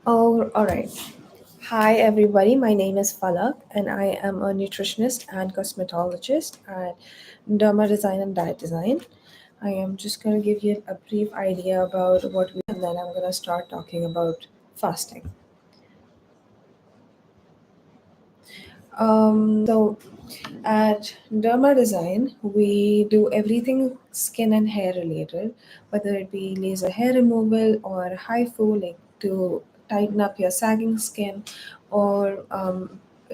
Oh, all right. Hi, everybody. My name is Falak, and I am a nutritionist and cosmetologist at Derma Design and Diet Design. I am just going to give you a brief idea about what we and then I'm going to start talking about fasting. So, at Derma Design, we do everything skin and hair related, whether it be laser hair removal or HIFU, like to tighten up your sagging skin, or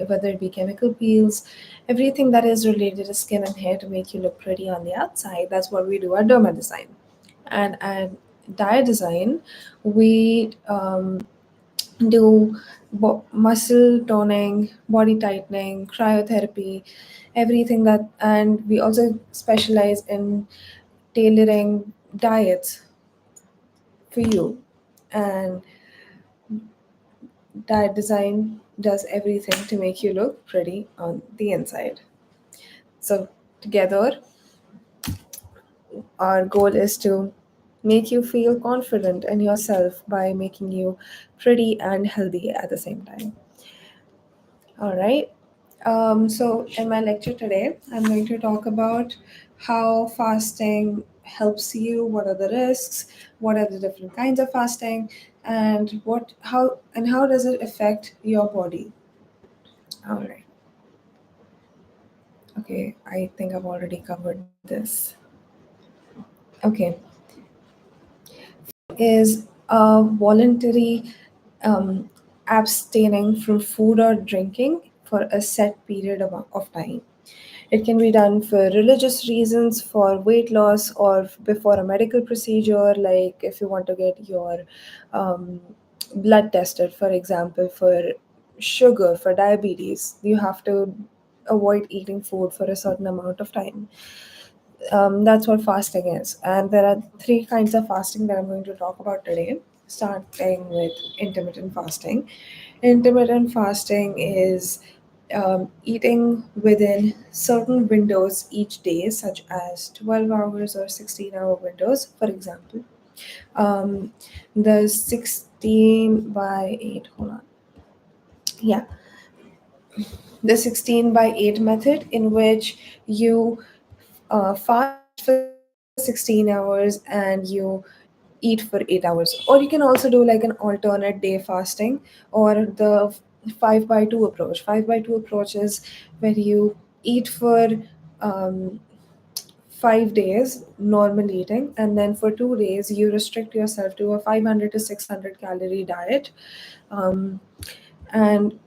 whether it be chemical peels, everything that is related to skin and hair to make you look pretty on the outside. That's what we do at Derma Design. And at Diet Design, we do muscle toning, body tightening, cryotherapy, everything that, and we also specialize in tailoring diets for you. And diet design does everything to make you look pretty on the inside. So, together, our goal is to make you feel confident in yourself by making you pretty and healthy at the same time. All right. So, in my lecture today, I'm going to talk about how fasting helps you, what are the risks, what are the different kinds of fasting, and how does it affect your body. All right. Okay, I think I've already covered this. Okay, is a voluntary abstaining from food or drinking for a set period of time. It can be done for religious reasons, for weight loss, or before a medical procedure, like if you want to get your um, blood tested, for example, for sugar, for diabetes. You have to avoid eating food for a certain amount of time. That's what fasting is. And there are three kinds of fasting that I'm going to talk about today, starting with intermittent fasting. Intermittent fasting is eating within certain windows each day, such as 12 hours or 16-hour windows, for example. Um, the 16 by 8, hold on. Yeah, the 16 by 8 method, in which you fast for 16 hours and you eat for 8 hours. Or you can also do like an alternate day fasting, or the 5 by 2 approach. 5 by 2 approach is where you eat for um, 5 days normal eating, and then for 2 days you restrict yourself to a 500 to 600 calorie diet. Um, and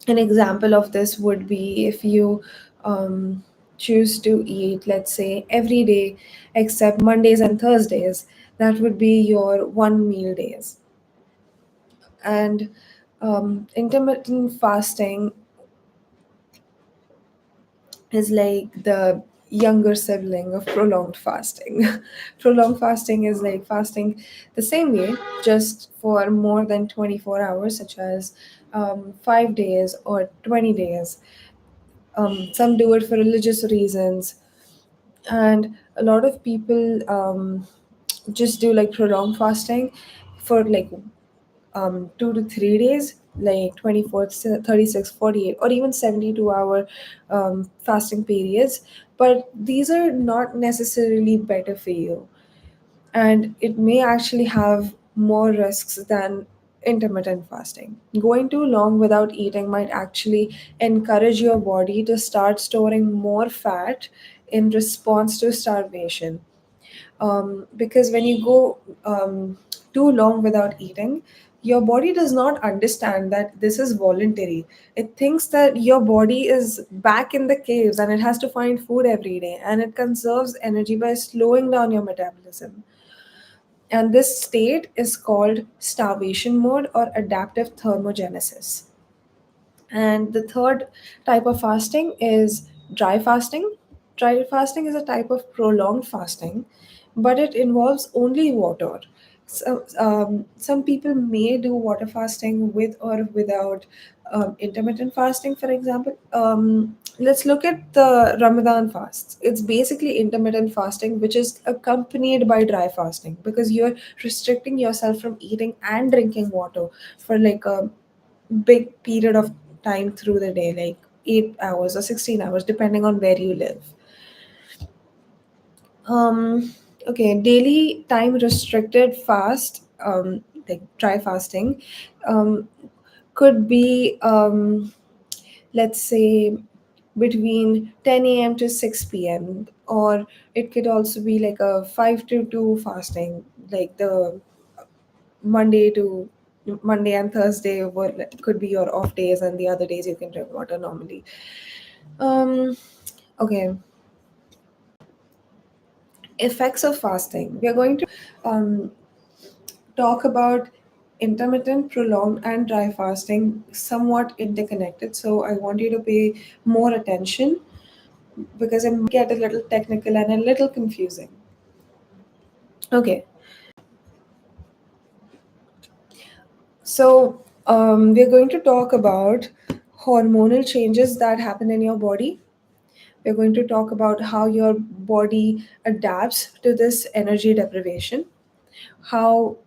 an example of this would be if you choose to eat, let's say, every day except Mondays and Thursdays, that would be your one meal days. And intermittent fasting is like the younger sibling of prolonged fasting. Prolonged fasting is like fasting the same way, just for more than 24 hours, such as 5 days or 20 days. Some do it for religious reasons, and a lot of people just do like prolonged fasting for like 2 to 3 days, like 24, 36, 48, or even 72-hour fasting periods. But these are not necessarily better for you, and it may actually have more risks than intermittent fasting. Going too long without eating might actually encourage your body to start storing more fat in response to starvation. Because when you go too long without eating, your body does not understand that this is voluntary. It thinks that your body is back in the caves and it has to find food every day, and it conserves energy by slowing down your metabolism. And this state is called starvation mode or adaptive thermogenesis. And the third type of fasting is dry fasting. Dry fasting is a type of prolonged fasting, but it involves only water. So, some people may do water fasting with or without intermittent fasting, for example. let's look at the Ramadan fasts. It's basically intermittent fasting, which is accompanied by dry fasting because you're restricting yourself from eating and drinking water for like a big period of time through the day, like 8 hours or 16 hours, depending on where you live. Okay, daily time restricted fast, like dry fasting, um, could be let's say between 10 a.m. to 6 p.m. Or it could also be like a 5 to 2 fasting, like the Monday to Monday and Thursday could be your off days, and the other days you can drink water normally. Um, okay, effects of fasting. We are going to um, talk about intermittent, prolonged, and dry fasting somewhat interconnected. So I want you to pay more attention because it might get a little technical and a little confusing. Okay, so we're going to talk about hormonal changes that happen in your body. We're going to talk about how your body adapts to this energy deprivation, how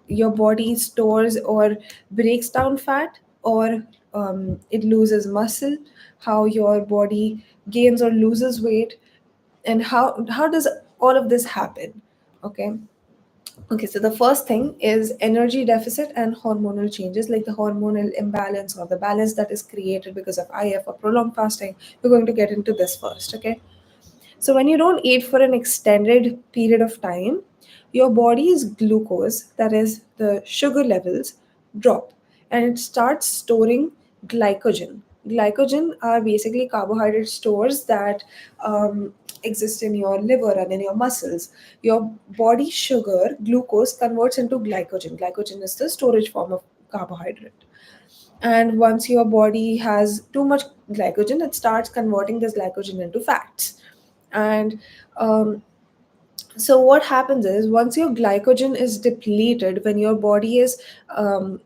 your body stores or breaks down fat, or it loses muscle, how your body gains or loses weight, and how does all of this happen. Okay. Okay, so the first thing is energy deficit and hormonal changes, like the hormonal imbalance or the balance that is created because of IF or prolonged fasting. We're going to get into this first, okay? So, when you don't eat for an extended period of time, your body's glucose, that is the sugar levels, drop and it starts storing glycogen. Glycogen are basically carbohydrate stores that exist in your liver and in your muscles. Your body sugar, glucose, converts into glycogen. Glycogen is the storage form of carbohydrate. And once your body has too much glycogen, it starts converting this glycogen into fats. And um, so what happens is once your glycogen is depleted, when your body is um,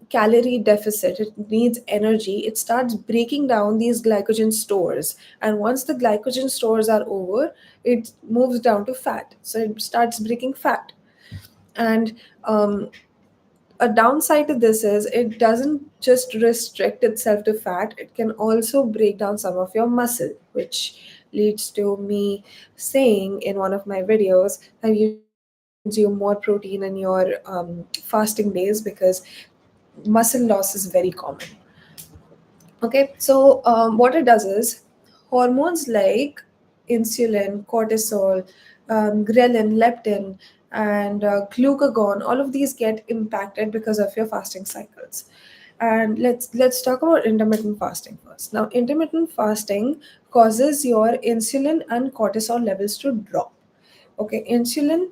calorie deficit, it needs energy, it starts breaking down these glycogen stores. And once the glycogen stores are over, it moves down to fat, so it starts breaking fat. And a downside to this is it doesn't just restrict itself to fat, it can also break down some of your muscle, which leads to me saying in one of my videos that you should consume more protein in your fasting days because muscle loss is very common. Okay, so what it does is hormones like insulin, cortisol, ghrelin, leptin, and glucagon. All of these get impacted because of your fasting cycles. And let's talk about intermittent fasting first. Now, intermittent fasting causes your insulin and cortisol levels to drop. Okay, insulin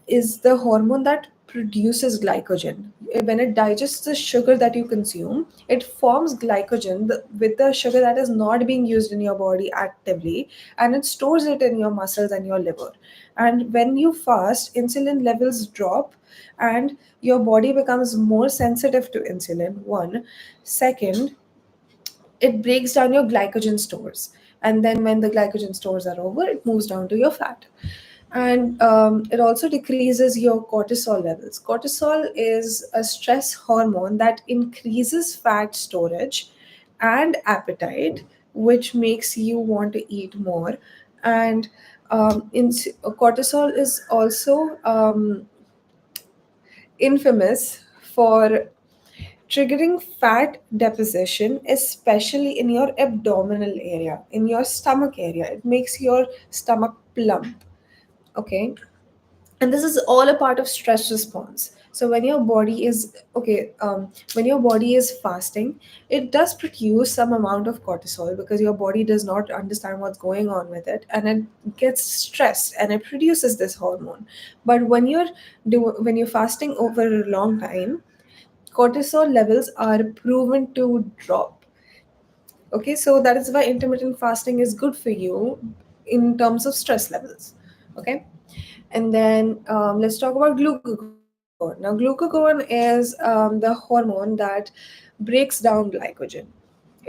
is the hormone that produces glycogen. When it digests the sugar that you consume, it forms glycogen with the sugar that is not being used in your body actively, and it stores it in your muscles and your liver. And when you fast, insulin levels drop and your body becomes more sensitive to insulin. One. Second, it breaks down your glycogen stores. And then when the glycogen stores are over, it moves down to your fat. And it also decreases your cortisol levels. Cortisol is a stress hormone that increases fat storage and appetite, which makes you want to eat more. And cortisol is also infamous for triggering fat deposition, especially in your abdominal area, in your stomach area. It makes your stomach plump. Okay. And this is all a part of stress response. So when your body is when your body is fasting, it does produce some amount of cortisol because your body does not understand what's going on with it, and it gets stressed and it produces this hormone. But when you're fasting over a long time, cortisol levels are proven to drop. Okay, so that is why intermittent fasting is good for you in terms of stress levels. Okay, and then let's talk about glucagon. Now, glucagon is the hormone that breaks down glycogen.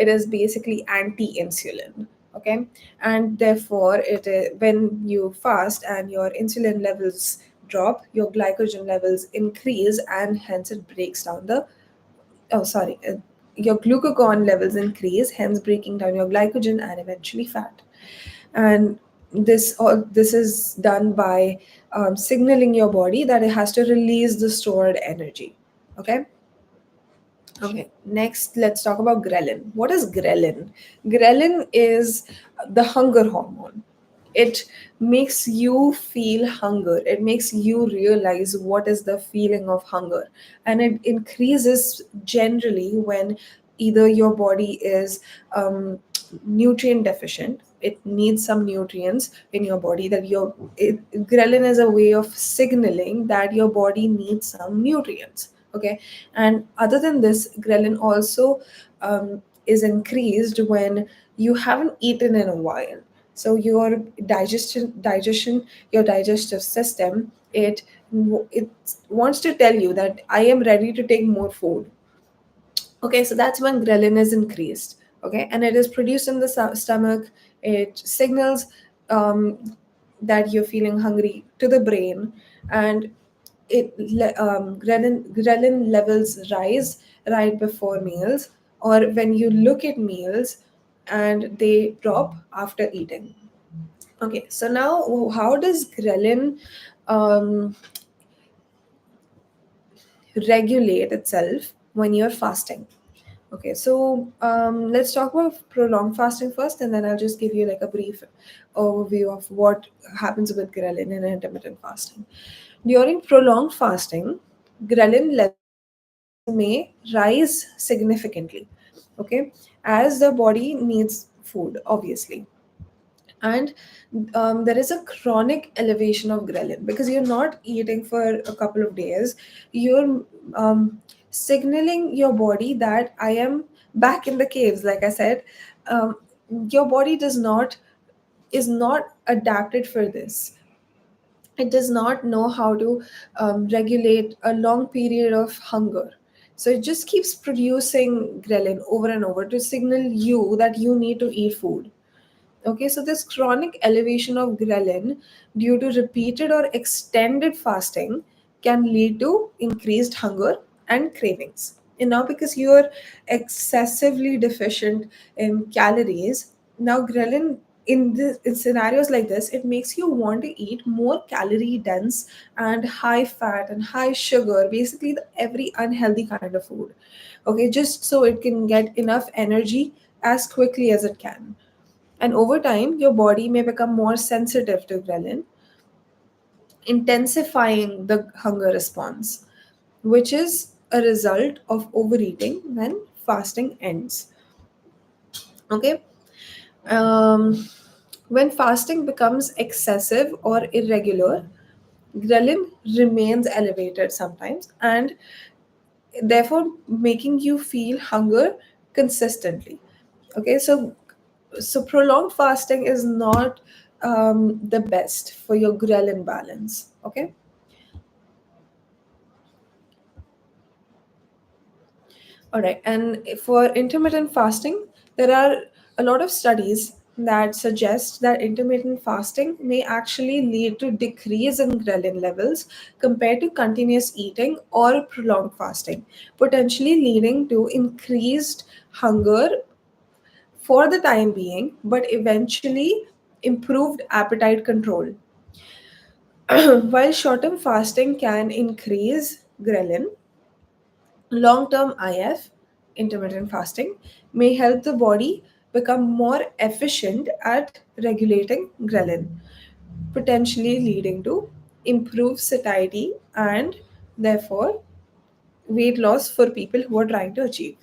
it is basically anti-insulin. Okay, and therefore when you fast and your insulin levels drop, your glycogen levels increase, and hence it breaks down the oh sorry your glucagon levels increase, hence breaking down your glycogen and eventually fat. And this is done by signaling your body that it has to release the stored energy. Okay. Okay, next let's talk about ghrelin. What is ghrelin? Ghrelin is the hunger hormone. It makes you feel hunger. It makes you realize what is the feeling of hunger. And it increases generally when either your body is nutrient deficient, it needs some nutrients in your body, that ghrelin is a way of signaling that your body needs some nutrients. Okay, and other than this, ghrelin also is increased when you haven't eaten in a while. So your digestion, your digestive system, it wants to tell you that I am ready to take more food. Okay, so that's when ghrelin is increased. Okay, and it is produced in the stomach. It signals um, that you're feeling hungry to the brain, and ghrelin levels rise right before meals, or when you look at meals, and they drop after eating. Okay, so now how does ghrelin um, regulate itself when you're fasting? Okay, so let's talk about prolonged fasting first, and then I'll just give you like a brief overview of what happens with ghrelin in intermittent fasting. During prolonged fasting, ghrelin levels may rise significantly, okay, as the body needs food, obviously. And there is a chronic elevation of ghrelin because you're not eating for a couple of days. You're signaling your body that I am back in the caves, like I said. um, your body is not adapted for this. It does not know how to regulate a long period of hunger. So it just keeps producing ghrelin over and over to signal you that you need to eat food. Okay, so this chronic elevation of ghrelin due to repeated or extended fasting can lead to increased hunger and cravings. And now, because you're excessively deficient in calories, now ghrelin in scenarios like this, it makes you want to eat more calorie dense and high fat and high sugar, basically every unhealthy kind of food. Okay, just so it can get enough energy as quickly as it can. And over time, your body may become more sensitive to ghrelin, intensifying the hunger response, which is a result of overeating when fasting ends. Okay? Um, when fasting becomes excessive or irregular, ghrelin remains elevated sometimes, and therefore making you feel hunger consistently. Okay, so prolonged fasting is not the best for your ghrelin balance. Okay. All right, and for intermittent fasting, there are a lot of studies that suggest that intermittent fasting may actually lead to decrease in ghrelin levels compared to continuous eating or prolonged fasting, potentially leading to increased hunger for the time being, but eventually improved appetite control. While short term fasting can increase ghrelin, long term IF, intermittent fasting, may help the body become more efficient at regulating ghrelin, potentially leading to improved satiety and therefore weight loss for people who are trying to achieve.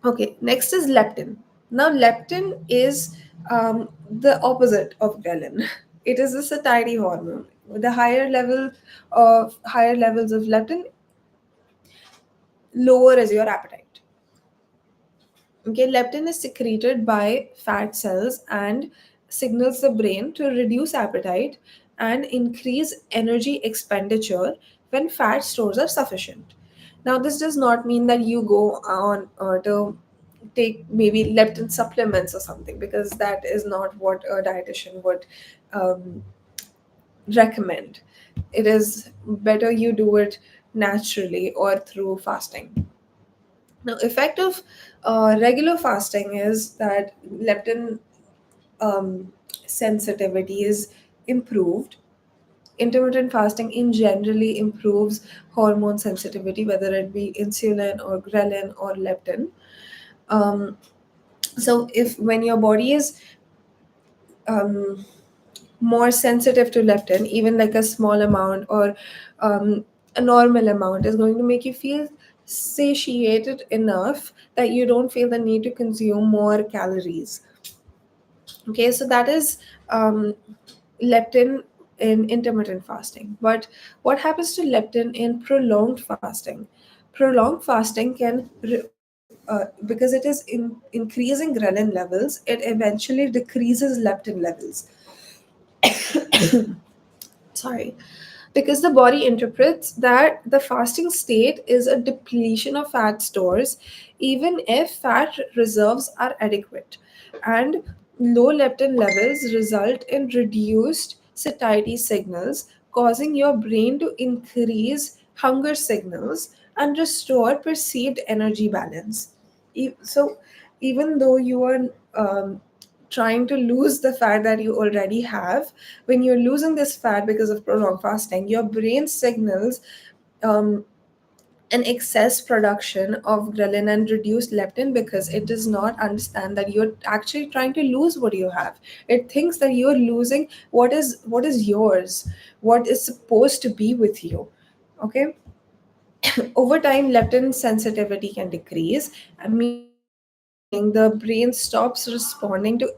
Okay, next is leptin. Now, leptin is the opposite of ghrelin. It is a satiety hormone. The higher levels of leptin lower is your appetite. Okay, leptin is secreted by fat cells and signals the brain to reduce appetite and increase energy expenditure when fat stores are sufficient. Now, this does not mean that you go on to take maybe leptin supplements or something, because that is not what a dietitian would um, recommend. It is better you do it naturally or through fasting. Now, effect of regular fasting is that leptin sensitivity is improved. Intermittent fasting in generally improves hormone sensitivity, whether it be insulin or ghrelin or leptin. Um, so, if when your body is um, more sensitive to leptin, even like a small amount or um, a normal amount is going to make you feel satiated enough that you don't feel the need to consume more calories. Okay, so that is leptin in intermittent fasting. But what happens to leptin in prolonged fasting? Prolonged fasting can, because it is increasing ghrelin levels, it eventually decreases leptin levels. Sorry, because the body interprets that the fasting state is a depletion of fat stores, even if fat reserves are adequate. And low leptin levels result in reduced satiety signals, causing your brain to increase hunger signals and restore perceived energy balance. So, even though you are trying to lose the fat that you already have, when you're losing this fat because of prolonged fasting, your brain signals um, an excess production of ghrelin and reduced leptin, because it does not understand that you're actually trying to lose what you have. It thinks that you're losing what is yours, what is supposed to be with you. Okay. Over time, leptin sensitivity can decrease, meaning the brain stops responding to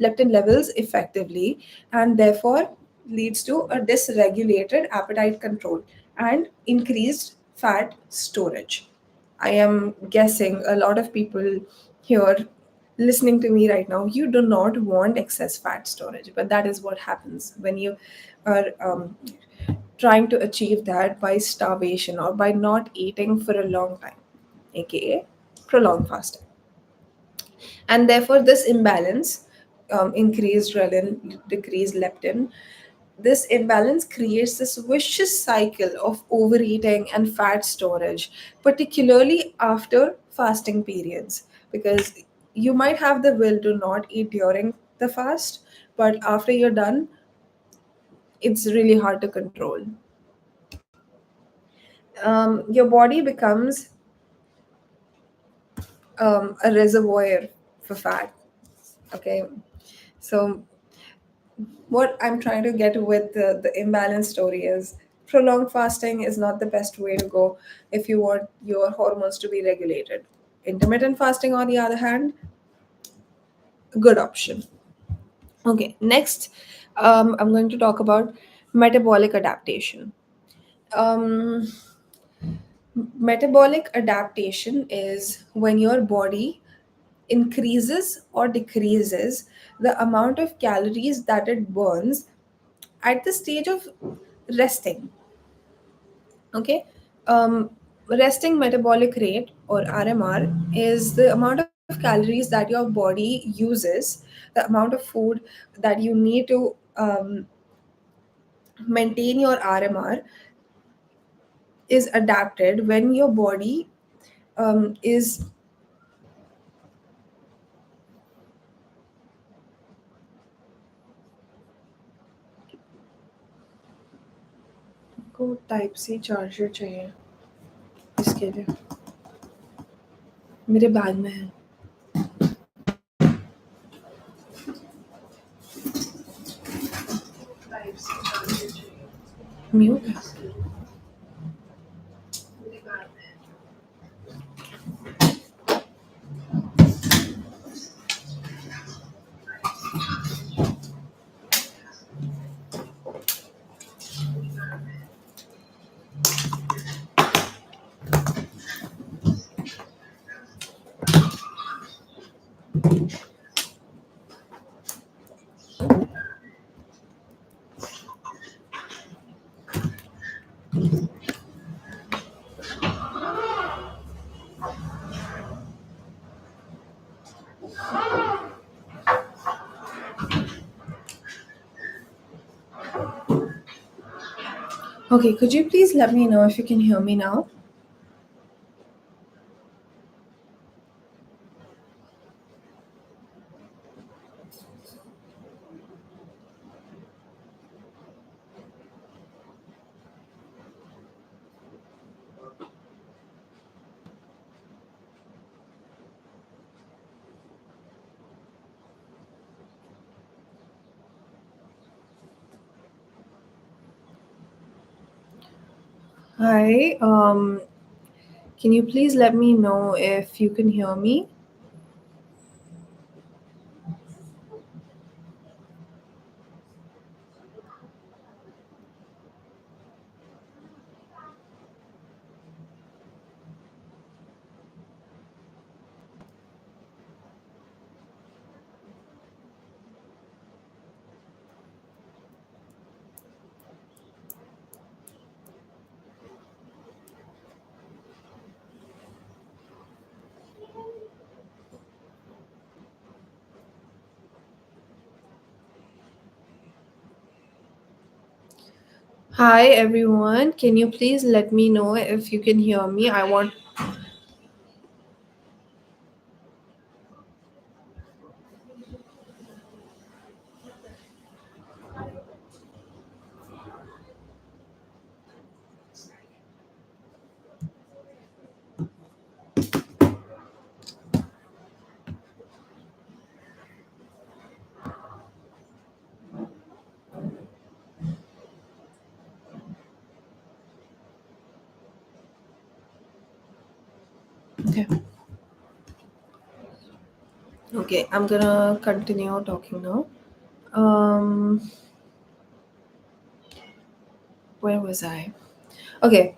leptin levels effectively, and therefore leads to a dysregulated appetite control and increased fat storage. I am guessing a lot of people here listening to me right now, you do not want excess fat storage, but that is what happens when you are trying to achieve that by starvation or by not eating for a long time, aka prolonged fasting. And therefore, this imbalance, increased ghrelin, decreased leptin, this imbalance creates this vicious cycle of overeating and fat storage, particularly after fasting periods. Because you might have the will to not eat during the fast, but after you're done, it's really hard to control. Your body becomes a reservoir for fat. Okay, so what I'm trying to get with the imbalance story is prolonged fasting is not the best way to go if you want your hormones to be regulated. Intermittent fasting, on the other hand, good option. Okay, next, I'm going to talk about metabolic adaptation. Um, Metabolic adaptation is when your body increases or decreases the amount of calories that it burns at the stage of resting. Okay. um, Resting metabolic rate, or RMR, is the amount of calories that your body uses, the amount of food that you need to maintain your RMR is adapted when your body is को type C charger चाहिए इसके लिए मेरे bag में है mute है Okay, could you please let me know if you can hear me now? Hi, can you please let me know if you can hear me? Hi, everyone. Can you please let me know if you can hear me? I want. Okay. Okay, I'm gonna continue talking now. Um, where was I? Okay,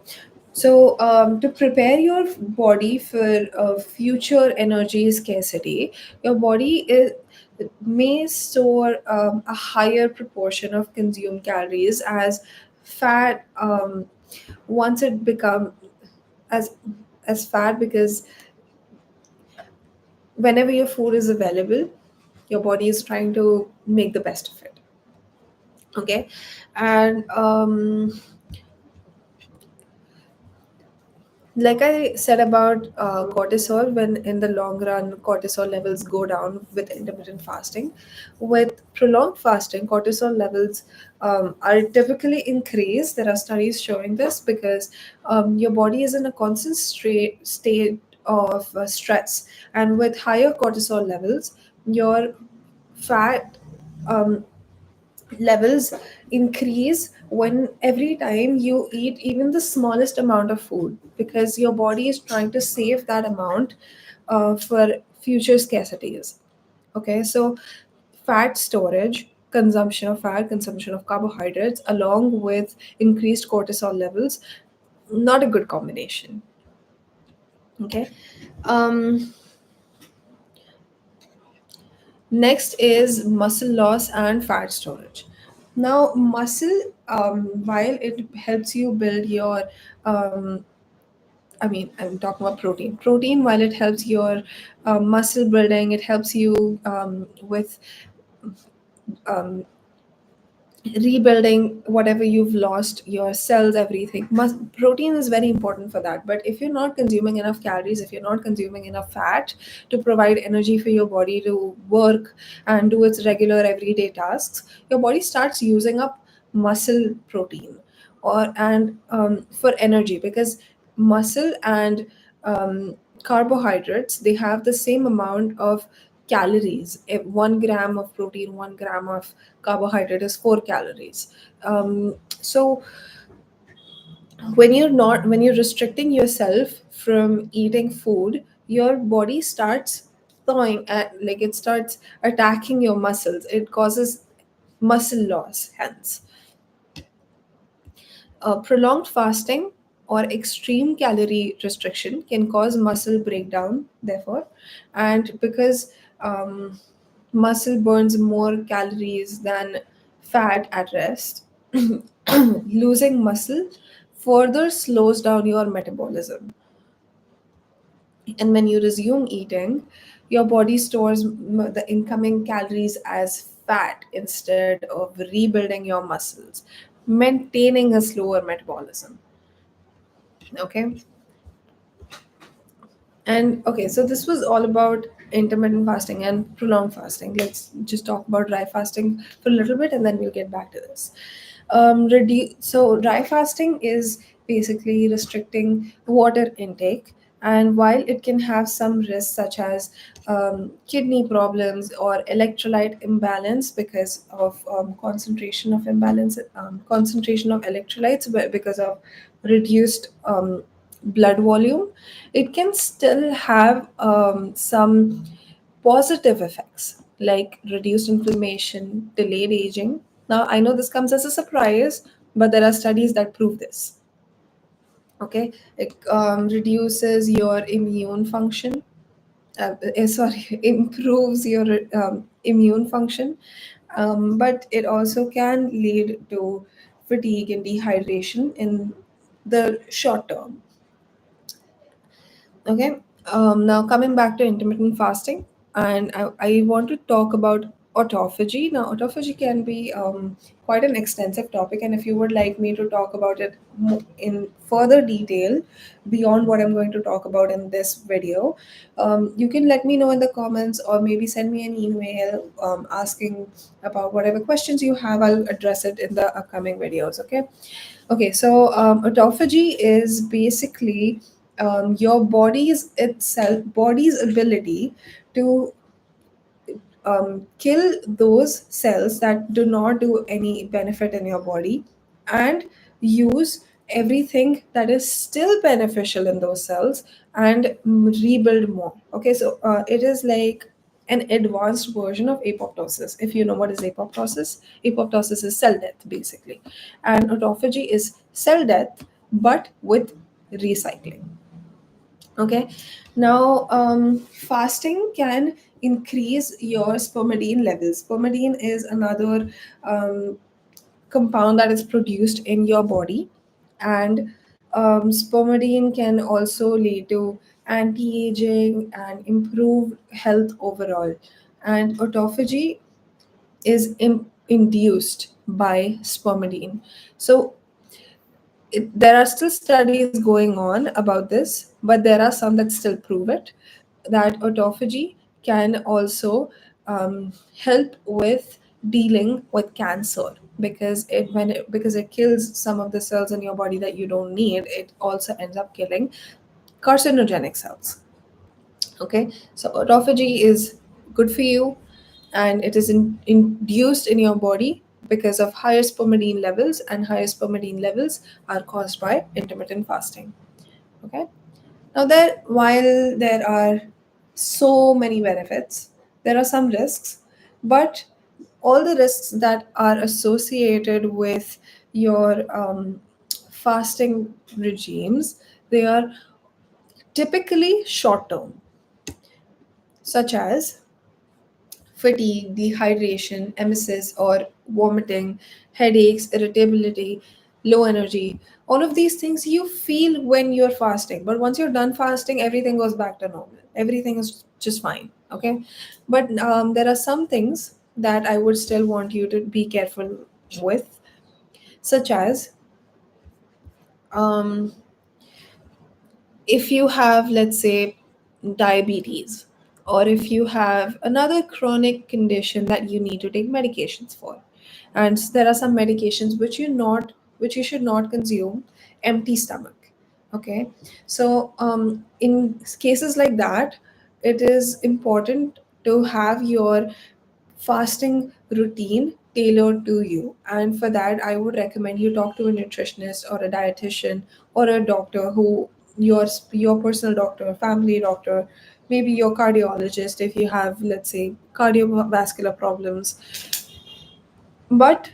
so to prepare your body for future energy scarcity, your body may store a higher proportion of consumed calories as fat once it become as as fat because whenever your food is available, your body is trying to make the best of it. Okay, and like I said about cortisol, when in the long run cortisol levels go down with intermittent fasting, with prolonged fasting cortisol levels are typically increased. There are studies showing this because your body is in a constant state of stress, and with higher cortisol levels your fat um, levels increase when every time you eat even the smallest amount of food, because your body is trying to save that amount for future scarcities. Okay, so fat storage, consumption of fat, consumption of carbohydrates along with increased cortisol levels, not a good combination. Okay. um Next is muscle loss and fat storage. Now, muscle, while it helps you build your, I'm talking about protein. Protein, while it helps your muscle building, it helps you with um, rebuilding whatever you've lost, your cells, everything. Protein is very important for that, but if you're not consuming enough calories, if you're not consuming enough fat to provide energy for your body to work and do its regular everyday tasks, your body starts using up muscle protein or and for energy, because muscle and carbohydrates, they have the same amount of calories. If 1 gram of protein, 1 gram of carbohydrate is 4 calories. So when you're restricting yourself from eating food, your body starts thawing at, like it starts attacking your muscles. It causes muscle loss. Hence, prolonged fasting or extreme calorie restriction can cause muscle breakdown, therefore, and because muscle burns more calories than fat at rest, losing muscle further slows down your metabolism. And when you resume eating, your body stores the incoming calories as fat instead of rebuilding your muscles. maintaining a slower metabolism. Okay. And okay, so this was all about intermittent fasting and prolonged fasting. Let's just talk about dry fasting for a little bit and then we'll get back to this. So, dry fasting is basically restricting water intake. And while it can have some risks, such as kidney problems or electrolyte imbalance because of concentration of electrolytes because of reduced blood volume, it can still have some positive effects like reduced inflammation, delayed aging. Now, I know this comes as a surprise, but there are studies that prove this. Okay, it reduces your immune function. Sorry, improves your immune function, but it also can lead to fatigue and dehydration in the short term. Okay. Now coming back to intermittent fasting, and I want to talk about autophagy. Now, autophagy can be quite an extensive topic, and if you would like me to talk about it in further detail beyond what I'm going to talk about in this video, you can let me know in the comments or maybe send me an email asking about whatever questions you have. I'll address it in the upcoming videos. Okay. Okay, so autophagy is basically your body's ability to kill those cells that do not do any benefit in your body and use everything that is still beneficial in those cells and rebuild more. Okay, so it is like an advanced version of apoptosis. If you know what is apoptosis, apoptosis is cell death basically, and autophagy is cell death but with recycling. Okay. Now, fasting can increase your spermidine levels. Spermidine is another compound that is produced in your body, and spermidine can also lead to anti-aging and improve health overall. And autophagy is induced by spermidine. So there are still studies going on about this, but there are some that still prove it that autophagy can also help with dealing with cancer because because it kills some of the cells in your body that you don't need. It also ends up killing carcinogenic cells. Okay, so autophagy is good for you, and it is induced in your body because of higher spermidine levels, and higher spermidine levels are caused by intermittent fasting. Okay, now while there are so many benefits, there are some risks, but all the risks that are associated with your fasting regimes, they are typically short term, such as fatigue, dehydration, emesis or vomiting, headaches, irritability, low energy. All of these things you feel when you're fasting. But once you're done fasting, everything goes back to normal. Everything is just fine. Okay. But there are some things that I would still want you to be careful with, such as um, if you have, let's say, diabetes, or if you have another chronic condition that you need to take medications for, and there are some medications which you should not consume empty stomach. Okay, so in cases like that, it is important to have your fasting routine tailored to you, and for that I would recommend you talk to a nutritionist or a dietitian or a doctor who your personal doctor, family doctor, maybe your cardiologist if you have, let's say, cardiovascular problems. But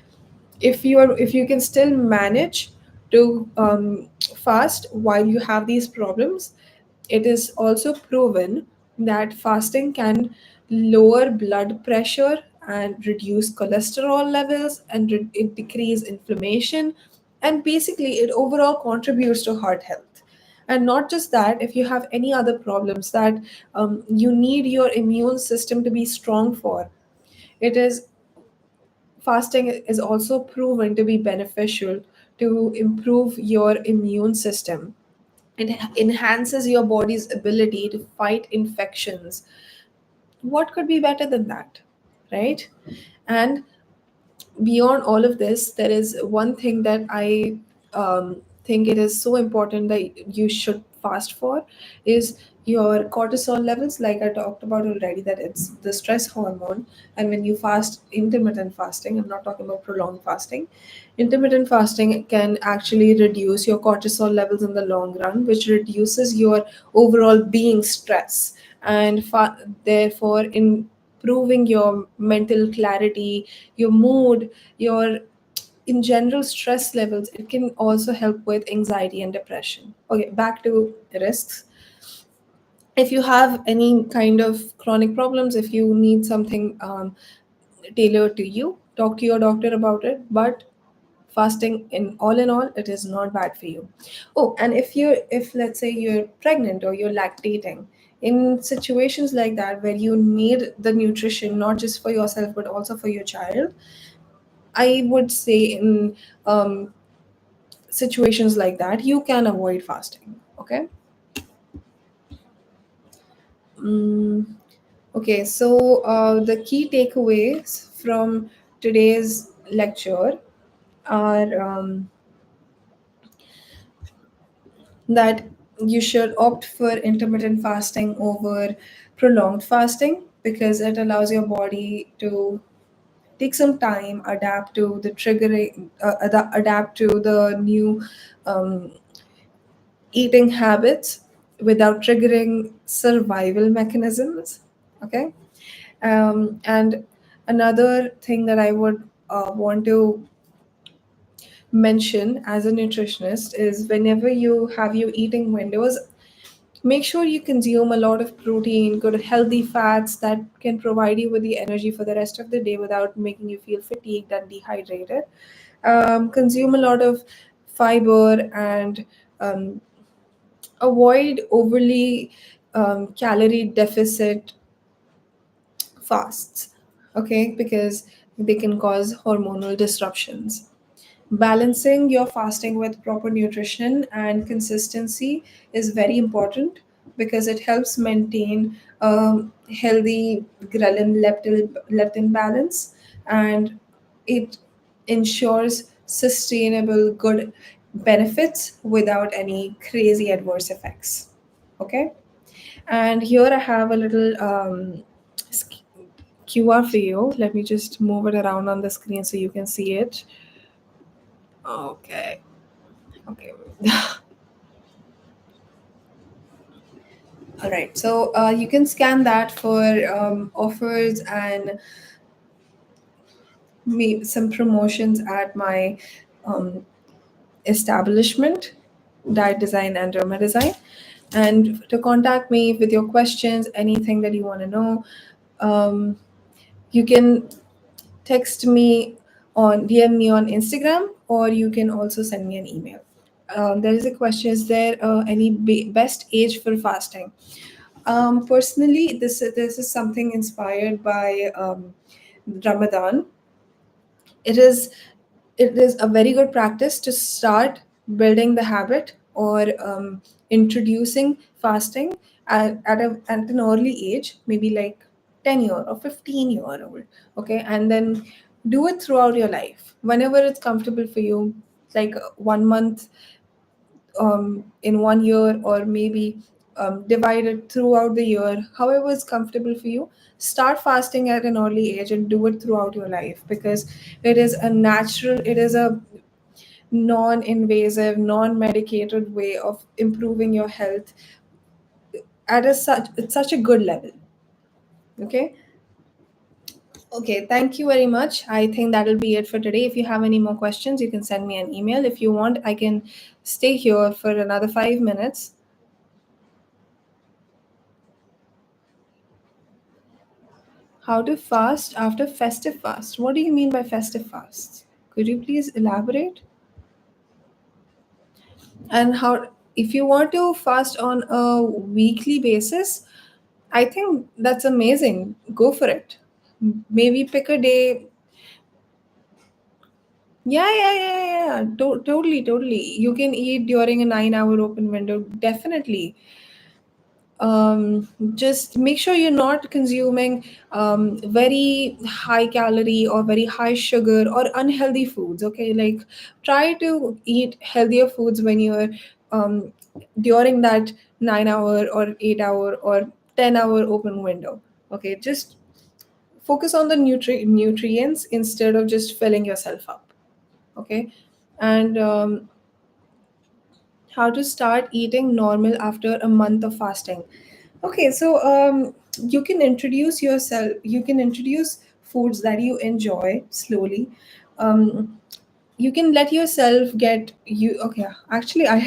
if you can still manage to fast while you have these problems, it is also proven that fasting can lower blood pressure and reduce cholesterol levels and it decrease inflammation, and basically it overall contributes to heart health. And not just that, if you have any other problems that you need your immune system to be strong for, it is fasting is also proven to be beneficial to improve your immune system. It enhances your body's ability to fight infections. What could be better than that, right? And beyond all of this, there is one thing that I think it is so important that you should fast for is your cortisol levels. Like I talked about already, that it's the stress hormone. And when you fast intermittent fasting, I'm not talking about prolonged fasting, intermittent fasting can actually reduce your cortisol levels in the long run, which reduces your overall being stress, and therefore improving your mental clarity, your mood, your in general stress levels. It can also help with anxiety and depression. Okay, back to risks. If you have any kind of chronic problems, if you need something tailored to you, talk to your doctor about it. But fasting, in all, it is not bad for you. Oh, and if let's say you're pregnant or you're lactating, in situations like that where you need the nutrition not just for yourself but also for your child, I would say in situations like that, you can avoid fasting. Okay. mm, okay, so the key takeaways from today's lecture are that you should opt for intermittent fasting over prolonged fasting, because it allows your body to take some time, adapt to the triggering, adapt to the new um, eating habits without triggering survival mechanisms. Okay. And another thing that I would want to mention as a nutritionist is, whenever you have your eating windows, make sure you consume a lot of protein, good healthy fats that can provide you with the energy for the rest of the day without making you feel fatigued and dehydrated. Consume a lot of fiber, and avoid overly calorie deficit fasts, okay, because they can cause hormonal disruptions. Balancing your fasting with proper nutrition and consistency is very important, because it helps maintain a healthy ghrelin leptin balance, and it ensures sustainable good benefits without any crazy adverse effects. Okay. And here I have a little QR for you. Let me just move it around on the screen so you can see it. Okay. Okay. All right. So you can scan that for offers and some promotions at my um, establishment, Diet Design and Derma Design. And to contact me with your questions, anything that you want to know, um, you can text me on DM me on Instagram, or you can also send me an email. There is a question: is there any best age for fasting? Personally, this is something inspired by Ramadan. It is it is a very good practice to start building the habit, or introducing fasting at an early age, maybe like 10-year or 15-year old. Okay, and then do it throughout your life whenever it's comfortable for you, like 1 month in 1 year, or maybe divide it throughout the year, however is comfortable for you. Start fasting at an early age and do it throughout your life, because it is a non-invasive, non-medicated way of improving your health at such a good level. Okay. Okay, thank you very much. I think that'll be it for today. If you have any more questions, you can send me an email. If you want, I can stay here for another 5 minutes. How to fast after festive fast? What do you mean by festive fasts? Could you please elaborate? And how, if you want to fast on a weekly basis, I think that's amazing. Go for it. Maybe pick a day Yeah. Totally, totally. You can eat during a 9 hour open window, definitely. Just make sure you're not consuming very high calorie or very high sugar or unhealthy foods. Okay, like try to eat healthier foods when you're um, during that 9 hour or 8 hour or 10 hour open window. Okay, just focus on the nutrients instead of just filling yourself up. Okay, and how to start eating normal after a month of fasting. Okay, so you can introduce yourself, you can introduce foods that you enjoy slowly. Um, you can let yourself get you okay actually I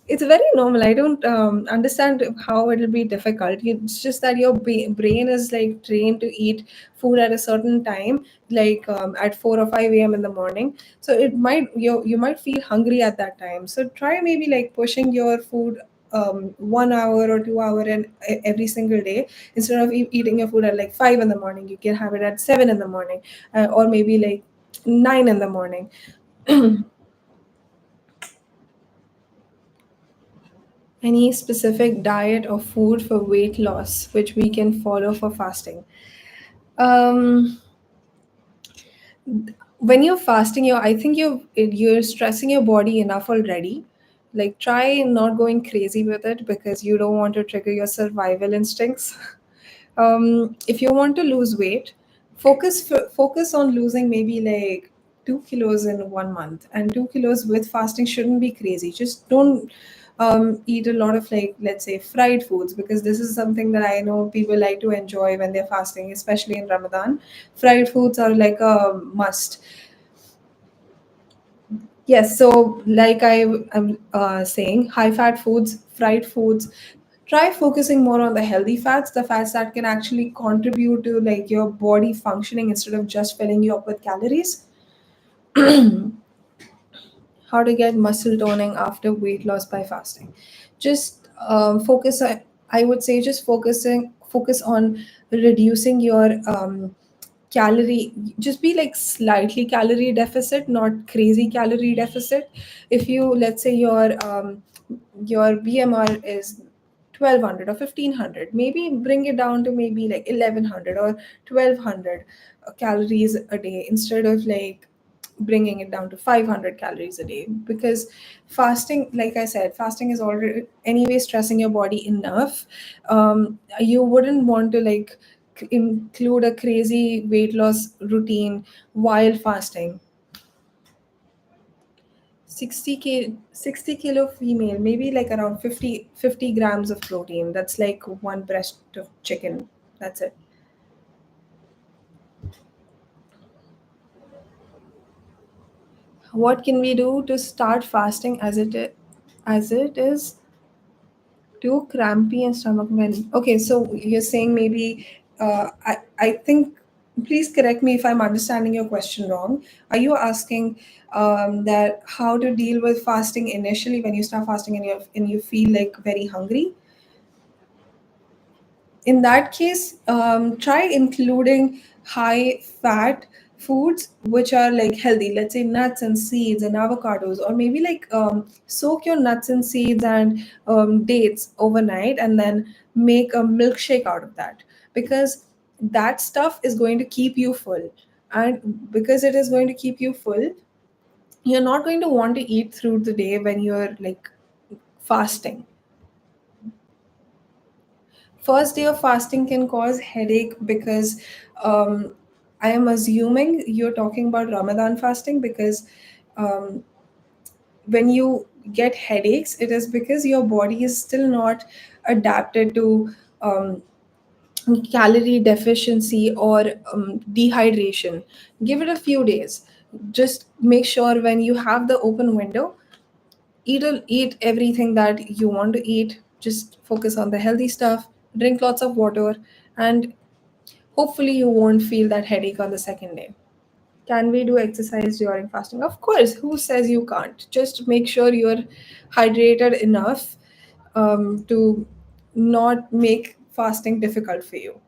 it's very normal. I don't understand how it'll be difficult. It's just that your brain is like trained to eat food at a certain time, like at 4 or 5 a.m in the morning. So it might you might feel hungry at that time, so try maybe like pushing your food 1 hour or 2 hour and every single day. Instead of eating your food at like 5 in the morning, you can have it at 7 in the morning, or maybe like 9 in the morning. Any specific diet or food for weight loss which we can follow for fasting? Um, when you're fasting, I think you're stressing your body enough already. Like try not going crazy with it because you don't want to trigger your survival instincts. If you want to lose weight, focus on losing maybe like 2 kilos in 1 month, and 2 kilos with fasting shouldn't be crazy. Just don't eat a lot of, like, let's say, fried foods, because this is something that I know people like to enjoy when they're fasting, especially in Ramadan. Fried foods are like a must. Yes, so like I am saying, high fat foods, fried foods. Try focusing more on the healthy fats, the fats that can actually contribute to like your body functioning instead of just filling you up with calories. How to get muscle toning after weight loss by fasting? Just I would say just focus on reducing your calorie. Just be like slightly calorie deficit, not crazy calorie deficit. If you, let's say, your BMR is 1200 or 1500, maybe bring it down to maybe like 1100 or 1200 calories a day, instead of like bringing it down to 500 calories a day. Because fasting, like I said, fasting is already anyway stressing your body enough. You wouldn't want to like include a crazy weight loss routine while fasting. 60 kilo female, maybe like around 50 grams of protein. That's like one breast of chicken. That's it. What can we do to start fasting as it is too crampy and stomach when? Okay, so you're saying maybe I think, please correct me if I'm understanding your question wrong. Are you asking that how to deal with fasting initially when you start fasting and you feel like very hungry? In that case, try including high fat foods which are like healthy, let's say nuts and seeds and avocados, or maybe like soak your nuts and seeds and dates overnight and then make a milkshake out of that, because that stuff is going to keep you full. And because it is going to keep you full, you're not going to want to eat through the day when you're like fasting. First day of fasting can cause headache because um, I am assuming you're talking about Ramadan fasting, because um, when you get headaches, it is because your body is still not adapted to um, calorie deficiency or dehydration. Give it a few days. Just make sure when you have the open window, eat everything that you want to eat. Just focus on the healthy stuff, drink lots of water, and hopefully you won't feel that headache on the second day. Can we do exercise during fasting? Of course. Who says you can't? Just make sure you're hydrated enough to not make fasting difficult for you.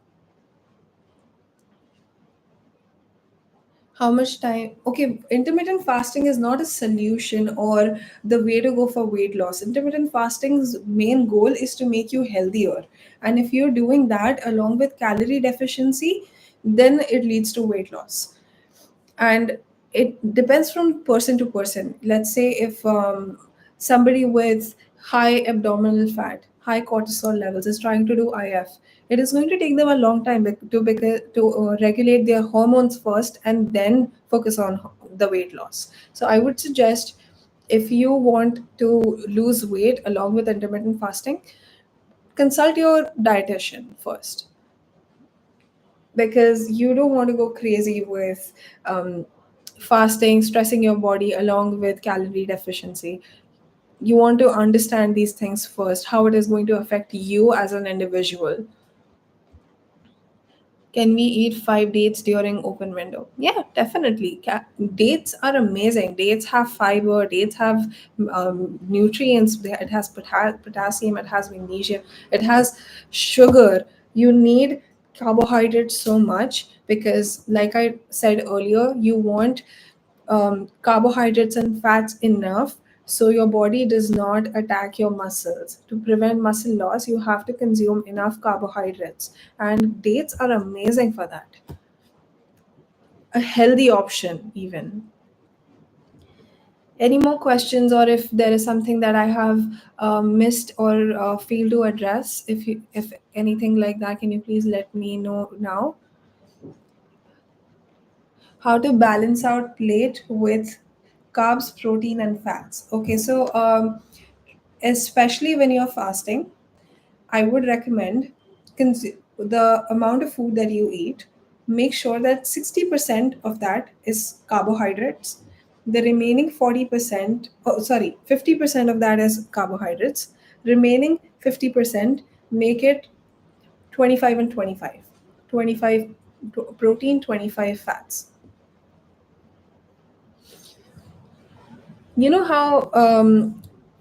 How much time? Okay, intermittent fasting is not a solution or the way to go for weight loss. Intermittent fasting's main goal is to make you healthier. And if you're doing that along with calorie deficiency, then it leads to weight loss. And it depends from person to person. Let's say if somebody with high abdominal fat, high cortisol levels is trying to do IF, it is going to take them a long time to regulate their hormones first and then focus on the weight loss. So I would suggest, if you want to lose weight along with intermittent fasting, consult your dietitian first, because you don't want to go crazy with fasting, stressing your body along with calorie deficiency. You want to understand these things first, how it is going to affect you as an individual. Can we eat 5 dates during open window? Yeah, definitely. Dates are amazing. Dates have fiber. Dates have nutrients. It has potassium. It has magnesium. It has sugar. You need carbohydrates so much because, like I said earlier, you want carbohydrates and fats enough so your body does not attack your muscles. To prevent muscle loss, you have to consume enough carbohydrates, and dates are amazing for that. A healthy option, even. Any more questions, or if there is something that I have missed or failed to address, if anything like that, can you please let me know now? How to balance out plate with carbs, protein, and fats. Okay, so especially when you're fasting, I would recommend the amount of food that you eat. Make sure that 60% of that is carbohydrates. The remaining 40%, oh, sorry, 50% of that is carbohydrates. Remaining 50%, make it 25 and 25. 25 protein, 25 fats. You know how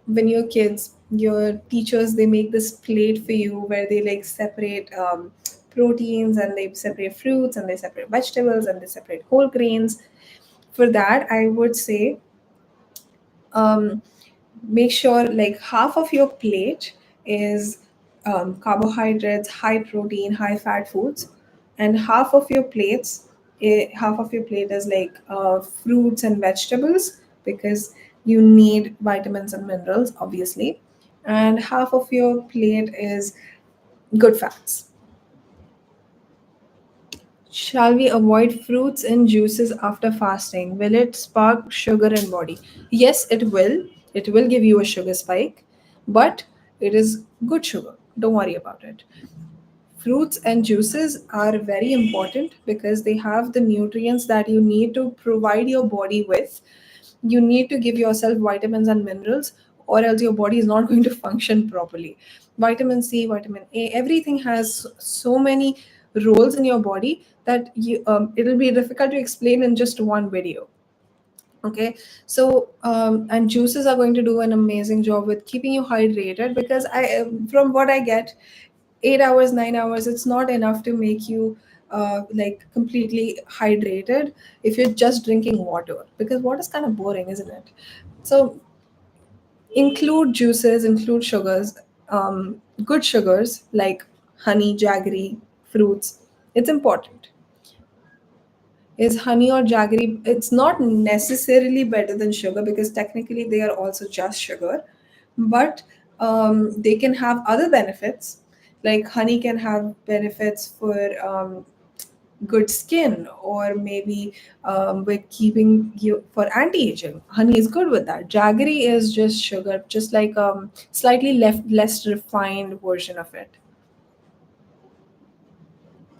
when you're kids, your teachers, they make this plate for you where they like separate proteins, and they separate fruits, and they separate vegetables, and they separate whole grains. For that, I would say, um, make sure like half of your plate is carbohydrates, high protein, high fat foods, and half of your plate is like fruits and vegetables, because you need vitamins and minerals, obviously, and half of your plate is good fats. Shall we avoid fruits and juices after fasting? Will it spark sugar in body? Yes, it will. It will give you a sugar spike, but it is good sugar. Don't worry about it. Fruits and juices are very important because they have the nutrients that you need to provide your body with. You need to give yourself vitamins and minerals, or else your body is not going to function properly. Vitamin C, vitamin A, everything has so many roles in your body that it'll be difficult to explain in just one video. Okay, so and juices are going to do an amazing job with keeping you hydrated, because from what I get, 8 hours, 9 hours, it's not enough to make you like completely hydrated if you're just drinking water, because water is kind of boring, isn't it? So include juices, include sugars, good sugars like honey, jaggery, fruits. It's important. Is honey or jaggery, it's not necessarily better than sugar, because technically they are also just sugar, but they can have other benefits. Like honey can have benefits for good skin, or maybe with keeping you for anti-aging. Honey is good with that. Jaggery is just sugar, just like slightly less refined version of it.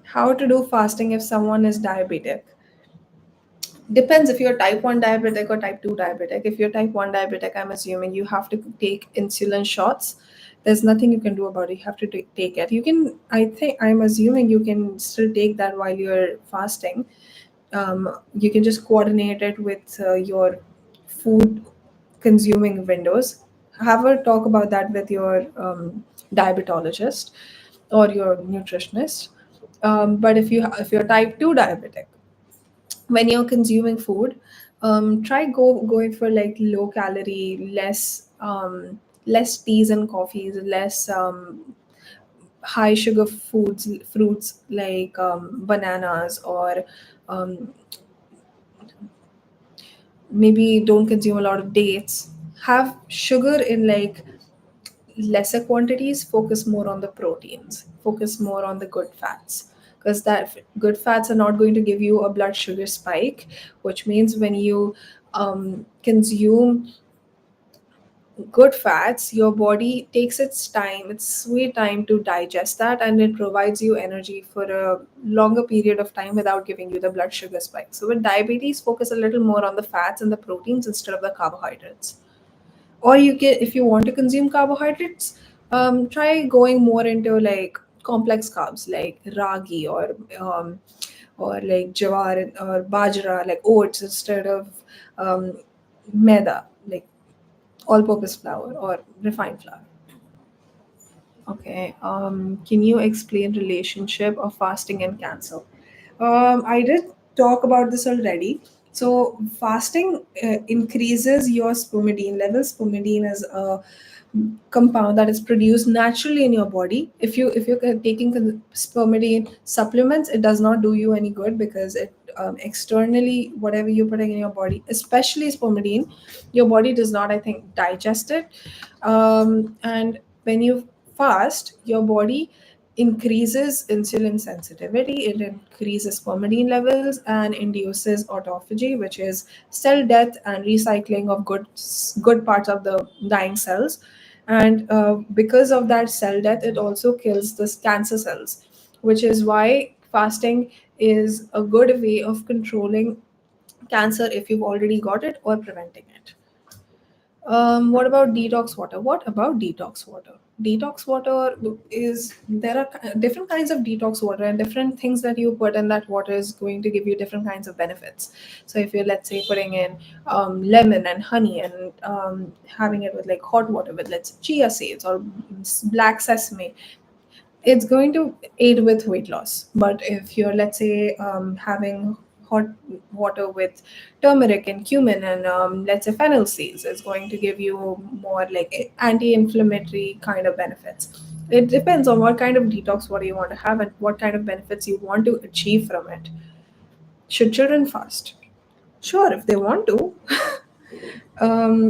How to do fasting if someone is diabetic? Depends if you're type 1 diabetic or type 2 diabetic. If you're type 1 diabetic, I'm assuming you have to take insulin shots. There's nothing you can do about it. You have to take it. You can, I'm assuming you can still take that while you're fasting. You can just coordinate it with your food consuming windows. Have a talk about that with your diabetologist or your nutritionist. But if you're type 2 diabetic, when you're consuming food, try going for like low calorie, less teas and coffees, less high sugar foods, fruits like bananas, or um, maybe don't consume a lot of dates. Have sugar in like lesser quantities. Focus more on the proteins, focus more on the good fats, because that good fats are not going to give you a blood sugar spike, which means when you consume good fats, your body takes its time, its sweet time to digest that, and it provides you energy for a longer period of time without giving you the blood sugar spike. So with diabetes, focus a little more on the fats and the proteins instead of the carbohydrates. Or you can, if you want to consume carbohydrates, try going more into like complex carbs like ragi, or like jawar or bajra, like oats, instead of um, maida, like all-purpose flour or refined flour. Okay. Can you explain relationship of fasting and cancer? I did talk about this already. So fasting increases your spermidine levels. Spermidine is a compound that is produced naturally in your body. If you're taking spermidine supplements, it does not do you any good, because it externally, whatever you're putting in your body, especially spermidine, your body does not, I think, digest it. And when you fast, your body increases insulin sensitivity, it increases spermidine levels and induces autophagy, which is cell death and recycling of good parts of the dying cells. And because of that cell death, it also kills the cancer cells, which is why fasting is a good way of controlling cancer if you've already got it, or preventing it. What about detox water? What about detox water? Detox water is, there are different kinds of detox water, and different things that you put in that water is going to give you different kinds of benefits. So if you're, let's say, putting in lemon and honey, and having it with like hot water with, let's say, chia seeds or black sesame, it's going to aid with weight loss. But if you're, let's say, having hot water with turmeric and cumin and, let's say, fennel seeds, it's going to give you more like anti-inflammatory kind of benefits. It depends on what kind of detox water you want to have and what kind of benefits you want to achieve from it. Should children fast? Sure, if they want to.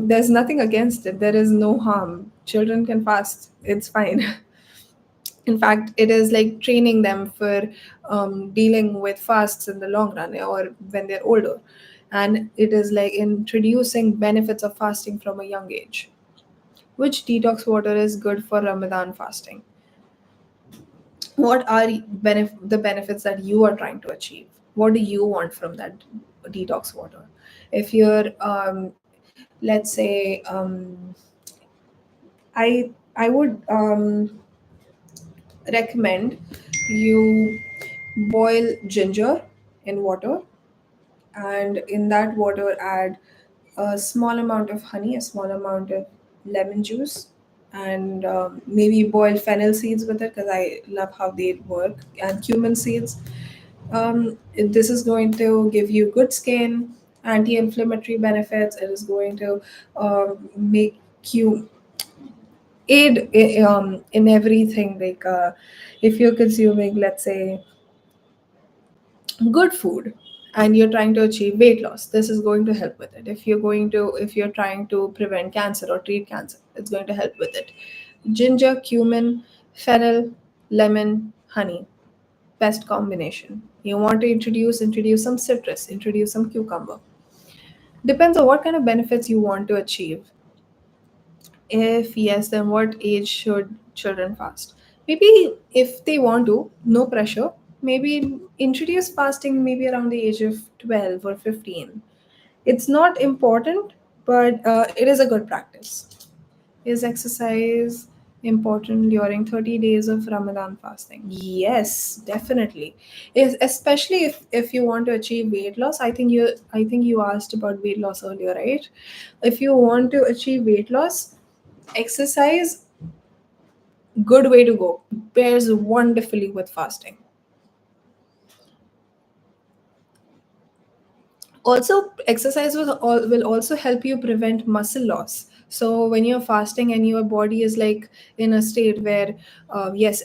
There's nothing against it, there is no harm. Children can fast, it's fine. In fact, it is like training them for dealing with fasts in the long run, or when they're older. And it is like introducing benefits of fasting from a young age. Which detox water is good for Ramadan fasting? What are the benefits that you are trying to achieve? What do you want from that detox water? If you're, let's say, I would recommend you boil ginger in water, and in that water add a small amount of honey, a small amount of lemon juice, and maybe boil fennel seeds with it, because I love how they work, and cumin seeds. This is going to give you good skin, anti-inflammatory benefits. It is going to make you aid in everything, like if you're consuming, let's say, good food, and you're trying to achieve weight loss, this is going to help with it. If you're trying to prevent cancer or treat cancer, it's going to help with it. Ginger, cumin, fennel, lemon, honey, best combination. You want to introduce some citrus, introduce some cucumber. Depends on what kind of benefits you want to achieve. If yes, then what age should children fast? Maybe if they want to, no pressure. Maybe introduce fasting maybe around the age of 12 or 15. It's not important, but it is a good practice. Is exercise important during 30 days of Ramadan fasting? Yes, definitely. Especially if you want to achieve weight loss. I think you asked about weight loss earlier, right? If you want to achieve weight loss, exercise, good way to go, pairs wonderfully with fasting. Also, exercise will also help you prevent muscle loss. So when you're fasting and your body is like in a state where yes,